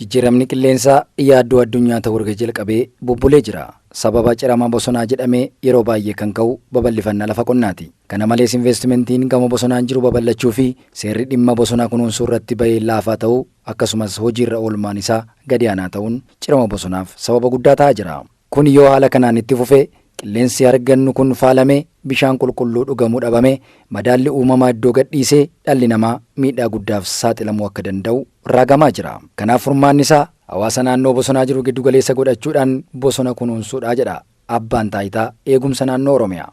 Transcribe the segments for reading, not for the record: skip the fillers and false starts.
Jijjiiramni qilleensaa yaaddoo addunyaa ta'uu erga jalqabee bubbulee jira. Sababa cirama bosonaa jedhamee yeroo baay'ee kan ka'u babal'ifannaa lafa qonnaati. Kana malees investimentiin gama bosonaan jiru babal'achuu fi seerri dhimma bosonaa kunuunsuu irratti bahee laafaa ta'uu akkasumas hojiirra oolmaan isaa gadi aanaa ta'uun cirama bosonaaf sababa guddaa ta'aa jira. Kun yoo haala kanaan itti fufee qilleensi argannu kun faalamee bishaan qulqulluu dhugamuu dhabame madaalli uumamaa iddoo gadhiisee dhalli namaa miidhaa guddaaf saaxilamuu akka danda'u raagamaa jira. Kanaaf furmaanni isaa hawaasa naannoo bosonaa jiru giddu galeessa godhachuudhaan bosona kunuunsuudha jedha abbaan taayitaa eegumsa naannoo Oromiyaa.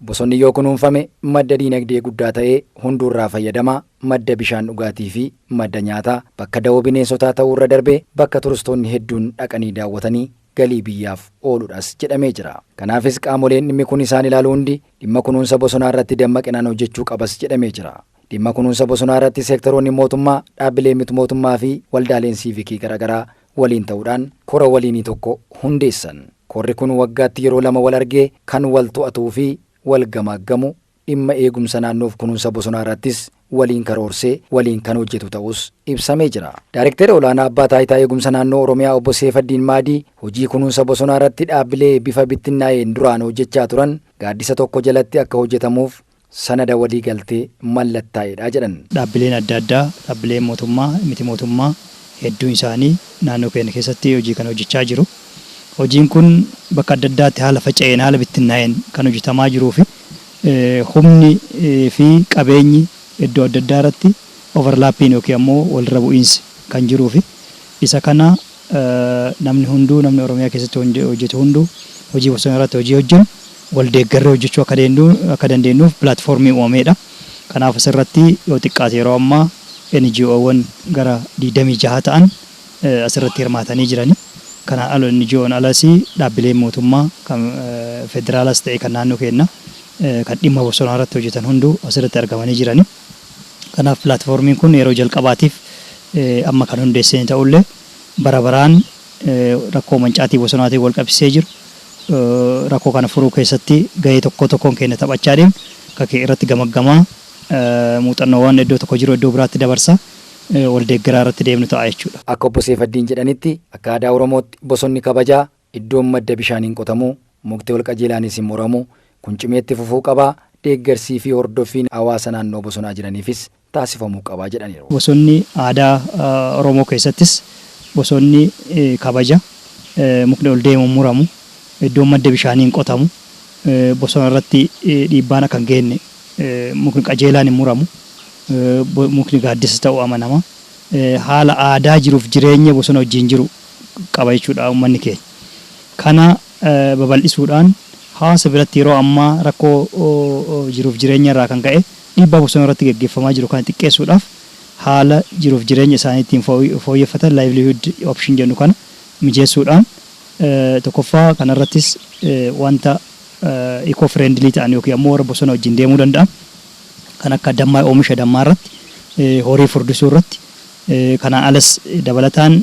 Bosonni yoo kunuunfame madda diinagdee guddaa ta'ee hunduurraa fayyadamaa madda bishaan dhugaatii fi madda nyaataa bakka dawoo bineensotaa ta'uu irra darbee bakka turistoonni hedduun dhaqanii daawwatanii galii biyyaaf ooluudhaas jedhamee jira. Kanaafis qaamoleen dhimmi kun isaan ilaalu hundi dhimma kunuunsa bosonaa irratti dammaqinaan hojjechuu qabas jedhamee jira. Dhimma kunuunsa bosonaa irratti seektaroonni mootummaa, dhaabbileen miti mootummaa fi waldaaleen siivikii garaagaraa waliin ta'uudhaan kora waliinii tokko hundeessan. Korri kun waggaatti yeroo 2 wal argee kan wal to'atuu fi wal gamaaggamu dhimma eegumsa naannoof kunuunsa bosonaa irrattis waliin karoorsee waliin kan hojjetu ta'us ibsamee jira. Daayirektara olaanaa abbaa taayitaa eegumsa naannoo Oromiyaa obbo Seefaddiin Maadii hojii kunuunsa bosonaa irratti dhaabbilee bifa bittinnaa'een duraan hojjechaa turan gaaddisa tokko jalatti akka hojjetamuuf sanada walii galtee mallattaa'edha jedhan. Dhaabbileen adda addaa, dhaabbileen mootummaa, miti mootummaa hedduun isaanii naannoo keenya keessatti hojii kana hojjechaa jiru. Hojiin kun bakka adda addaatti haala faca'een haala bittinnaa'een kan hojjetamaa jiruu fi humni fi qabeenyi iddoo adda addaa irratti overlaappiin yookiin ammoo walirra bu'iinsi kan jiruu fi isa kana namni Oromiyaa keessatti hojjetu hunduu hojii bosonaa irratti hojii hojjennu wal deeggarree hojjechuu akka dandeenyuuf pilaatfoormii uumameedha. Kanaaf asirratti yoo xiqqaate yeroo ammaa NGO'wwan gara 26 ta'an asirratti hirmaatanii jirani. Kanaan ala NGO'n alas dhaabbileen mootummaa kan federaalas ta'e kan naannoo keenya kan dhimma bosonaa irratti hojjetan hunduu asirratti argamanii jirani. Kanaaf pilaatfoormiin kun yeroo jalqabaatiif amma kan hundeessine ta'ullee bara baraan rakkoo mancaatii bosonaatiin wal qabsiisee jiru. Rakkoo kana furuu keessatti gahee tokkoon keenya taphachaa deemu kakee irratti gamaggamaa muuxannoowwan iddoo tokko jiru iddoo biraatti dabarsa wal deeggaraa irratti deemnu ta'a jechuudha. Akka obbo Seefaddiin jedhanitti akka aadaa Oromootti bosonni kabajaa iddoon madda bishaaniin qotamu mukti wal qajeelaanis hin muramu kun cimeetti fufuu qabaa deeggarsii fi hordoffiin hawaasa naannoo bosonaa jiraniifis taasifamuu qabaa jedhaniiru. Bosonni aadaa Oromoo keessattis bosonni kabaja mukni ol deemu muramu iddoon madda bishaaniin qotamu bosona irratti dhiibbaan akka hin geenye mukni qajeelaan hin muramu mukni gaaddisa ta'uu amanama haala aadaa jiruuf jireenya bosona wajjin jiru qaba jechuudha uummanni keenya. Kana babal'isuudhaan hawaasa biratti yeroo ammaa rakkoo jiruuf jireenya irraa kan ka'e dhiibbaa bosona irratti gaggeeffamaa jiru kana xiqqeessuudhaaf haala jiruuf jireenya isaanii ittiin fooyyeffatan livelihood option jennu kana mijeessuudhaan tokkoffaa kanarrattis wanta eco friendly ta'an yookiin ammoo warra bosona wajjin deemuu danda'an kan akka dammaa oomisha dammaa irratti horii furdisuu irratti kanaan alas dabalataan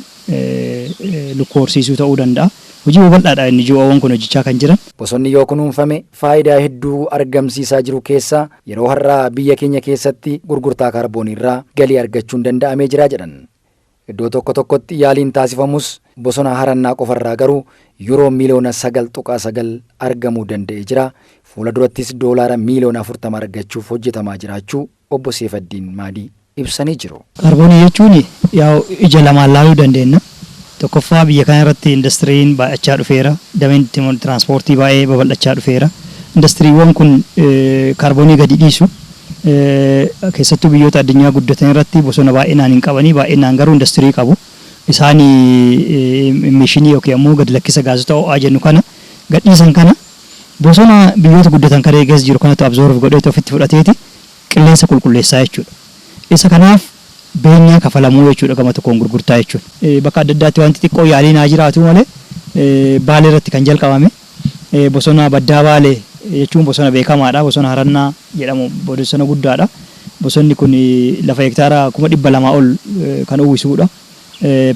lukkuu horsiisuu ta'uu danda'a. Hojii babal'aadha inni NGO'wwan kun hojjechaa kan jiran. Bosonni yoo kunuunfame faayidaa hedduu argamsiisaa jiru keessaa yeroo har'aa biyya keenya keessatti gurgurtaa kaarboonii irraa galii argachuun danda'amee jira jedhan. Iddoo tokkotti yaaliin taasifamus bosona harannaa qofarraa garuu yeroo miliyoona 9.9 argamuu danda'ee jira. Fuula durattis doolaara miliyoona 40 argachuuf hojjetamaa jiraachuu obbo Seefaddiin Maadii ibsanii jiru. Kaarboonii jechuun ija lamaan laaluu dandeenya. Tokkoffaa biyya kana irratti indastiriin baay'achaa dhufeera. Dameen tiraanspoortii baay'ee babal'achaa dhufeera. Indastiriiwwan kun kaarboonii gadi dhiisu. Keessattuu biyyoota addunyaa guddatan irratti bosona baay'inaan hin qabanii baay'inaan garuu industirii qabu. Isaan emishinii yookiin ammoo gad lakkisa gaazota ho'aa jennu kana gadhiisan kana bosona biyyoota guddatan kana keessa jiru kanatu absorb godhee ofitti fudhateeti qilleensa qulqulleessaa jechuudha. Isa kanaaf beenyaa kafalamuu jechuudha gama tokkoon gurgurtaa jechuudha. Bakka adda addaatti wanti xiqqoo yaaliin haa jiraatu malee Baalee irratti kan jalqabame bosona baddaa Baalee jechuun bosona beekamaadha. Bosona harannaa jedhamu bosona guddaadha. Bosonni kun lafa hektaara 200,000 ol kan uwwisuudha.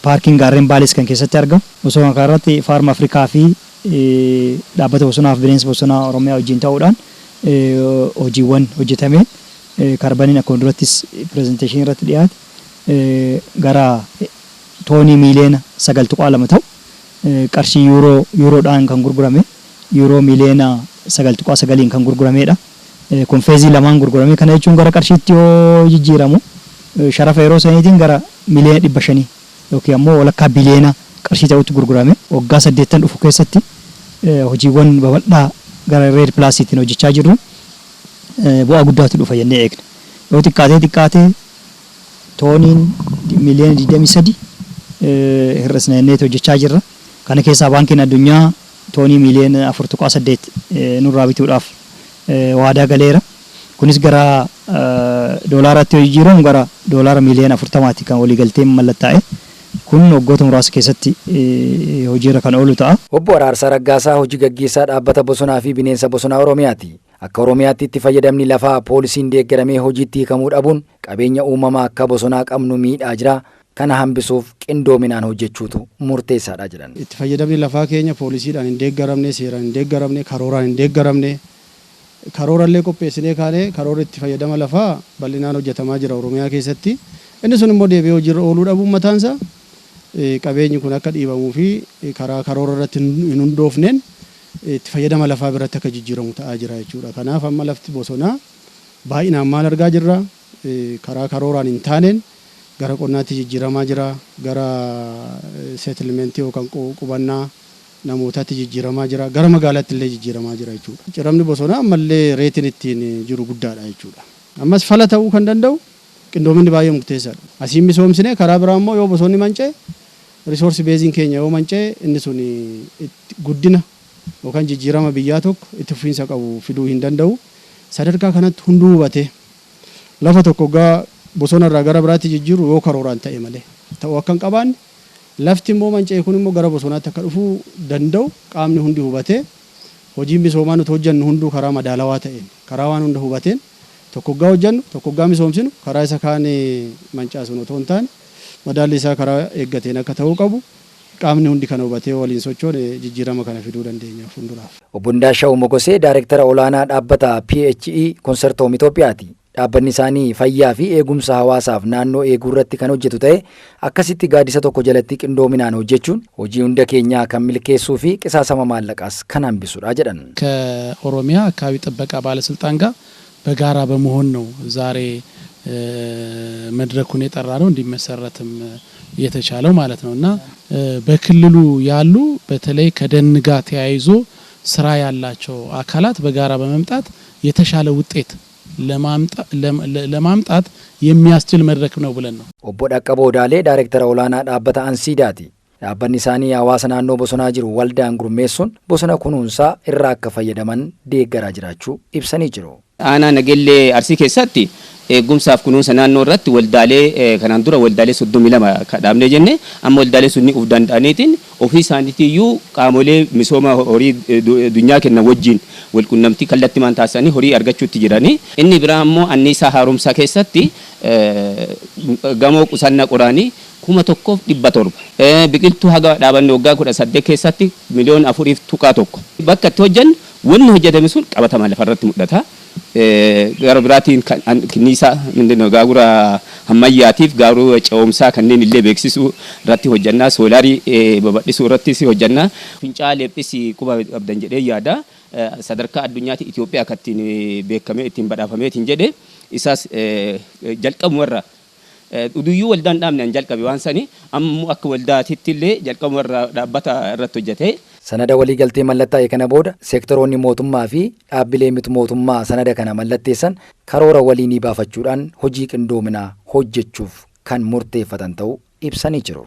Paarkiin gaarreen Baalees kan keessatti argamu. Bosona kanarratti Faarma Afrikaa fi dhaabbata bosonaaf bineensa bosonaa Oromiyaa wajjin ta'uudhaan hojiiwwan hojjetamee kaarbaniin akkuma durattis pirezenteeshinii irratti dhiyaate gara toonii miiliyoona 9.2 ta'u qarshii yuuroodhaan kan gurgurame yuuroo miiliyoona 9.9 kan gurguramedha. Kun feezii lamaan gurgurame. Kana jechuun gara qarshiitti yoo jijjiiramu sharafa yeroo saniitiin gara miiliyoona 500 yookiin ammoo walakkaa biliyoona qarshii ta'utti gurgurame. Waggaa 8 dhufu keessatti hojiiwwan babal'aa gara Red Plus-tiin hojjechaa jirru bu'aa guddaatu dhufa jennee eegna. Yoo xiqqaatee tooniin miiliyoona 23 hir'isnee hojjechaa jirra. Kana keessaa baankiin addunyaa toonii miiliyoona 4.8 nurraa bituudhaaf waadaa galeera. Kunis gara doolaaraatti yoo jijjiiramu gara doolaara miiliyoona 40 kan waliigalteen mallattaa'e. Kun waggoota muraasa keessatti hojiirra kan oolu ta'a. Obbo Araarsaa Raggaasaa hojii gaggeessaa dhaabbata bosonaa fi bineensa bosonaa Oromiyaati. Akka Oromiyaatti itti fayyadamni lafaa poolisiin deeggaramee hojiitti hiikamuu dhabuun qabeenya uumamaa akka bosonaa qabnu miidhaa jira. Kana hambisuuf qindoominaan hojjechuutu murteessaadha jedhan. Itti fayyadamni lafaa keenya poolisiidhaan hin deeggaramne, seeraan hin deeggaramne, karooraan hin deeggaramne. Karoorallee qopheessinee kaanee karoora itti fayyadama lafaa bal'inaan hojjetamaa jira Oromiyaa keessatti. Inni sun immoo deebi'ee hojiirra ooluu dhabuun mataansaa qabeenyi kun akka dhiibamuu fi karaa karoora irratti hin hundoofneen itti fayyadama lafaa biratti akka jijjiiramu ta'aa jira jechuudha. Kanaaf amma lafti bosonaa baay'inaan maal argaa jirra? Karaa karooraan hin taaneen gara qonnaatti jijjiiramaa jira, gara seetilimentii yookaan qubannaa namootaatti jijjiiramaa jira, gara magaalaatti illee jijjiiramaa jira jechuudha. Ciramni bosonaa ammallee reetiin ittiin jiru guddaadha jechuudha. Ammas fala ta'uu kan danda'u qindoominni baay'ee murteessaadha. Asiin misoomsine karaa biraa immoo yoo bosonni manca'e riisorsi beeziin keenya yoo manca'e inni sun guddina yookaan jijjiirama biyyaa tokko itti fufiinsa qabu fiduu hin danda'u. Sadarkaa kanatti hunduu hubate lafa tokko gaa bosona irraa gara biraatti jijjiiru yoo karooraan ta'e malee ta'uu akka hin qabaanne lafti immoo manca'e kun immoo gara bosonaatti akka dhufuu danda'u qaamni hundi hubate hojiin misoomaa nuti hojjennu hunduu karaa madaalawaa ta'een karaa waan hunda hubateen tokkoggaa hojjennu tokkoggaa misoomsinu karaa isa kaan mancaasunu otoo hin taane madaalli isaa karaa eeggateen akka ta'uu qabu qaamni hundi kana hubatee waliin sochoon jijjiirama kana fiduu dandeenya fuulduraaf. Obbo Ndaashaw Mogosee Daayireektara olaanaa dhaabbata PHE Konsertoom Itoophiyaati. Dhaabbanni isaanii fayyaa fi eegumsa hawaasaaf naannoo eeguu irratti kan hojjetu ta'e akkasitti gaaddisa tokko jalatti qindoominaan hojjechuun hojii hunda keenyaa kan milkeessuu fi qisaasama maallaqaas kan hambisudha jedhan. ከኦሮሚያ አካባቢ ጥበቃ ባለስልጣን ጋር በጋራ በመሆን ነው ዛሬ መድረኩን የጠራ ነው እንዲመሰረትም የተቻለው ማለት ነውና በክልሉ ያሉ በተለይ ከደን ጋር ተያይዞ ስራ ያላቸው አካላት በጋራ በመምጣት የተሻለ ውጤት ለማምጣት የሚያስችል መድረክ ነው ብለን ነው። ኦቦ ዳቀቦ ዳሌ ዳይሬክተር ኦላና ዳበታ አንሲዳቲ dhaabbanni isaanii hawaasa naannoo bosonaa jiru waldaan gurmeessuun bosona kunuunsaa irraa akka fayyadaman deeggaraa jiraachuu ibsanii jiru. Aanaa Nagellee Arsii keessatti eegumsaaf kunuunsa naannoo irratti waldaalee kanaan dura waldaalee 32 kadhaabnee jenne amma waldaalee sunni uf danda'aniitiin ofii isaaniitiyyuu qaamolee misooma horii addunyaa kennan wajjin walqunnamtii kallattimaan taasisanii horii argachuutti jiranii. Inni biraa immoo anniisaa haaromsaa keessatti gamoo qusannaa qoraanii 1,700 biqiltuu haga dhaabanne waggaa 18 keessatti miliyoona 4.1 bakka itti hojjennu wanni hojjetame sun qabatamaan lafarratti mul'ata. Gara biraatiin kinniisa gaagura ammayyaatiif gaagura ce'umsaa kanneen illee beeksisuu irratti hojjannaa soolaarii babal'isuu irrattis hojjannaa fincaa'aa lephisi quba qabdan jedhee yaada sadarkaa addunyaatti Itoophiyaa akkattiin beekamee ittiin badhaafameetiin jedhe isaas jalqabumarra uduyyuu waldaan dhaabne an jalqabe waan sani ammoo akka waldaatitti illee jalqabumarra dhaabbata irratti hojjete. Sanada waliigaltee mallattaa'e kana booda seektoroonni mootummaa fi dhaabbilee miti mootummaa sanada kana mallatteessan karoora waliinii baafachuudhaan hojii qindoominaa hojjechuuf kan murteeffatan ta'uu ibsanii jiru.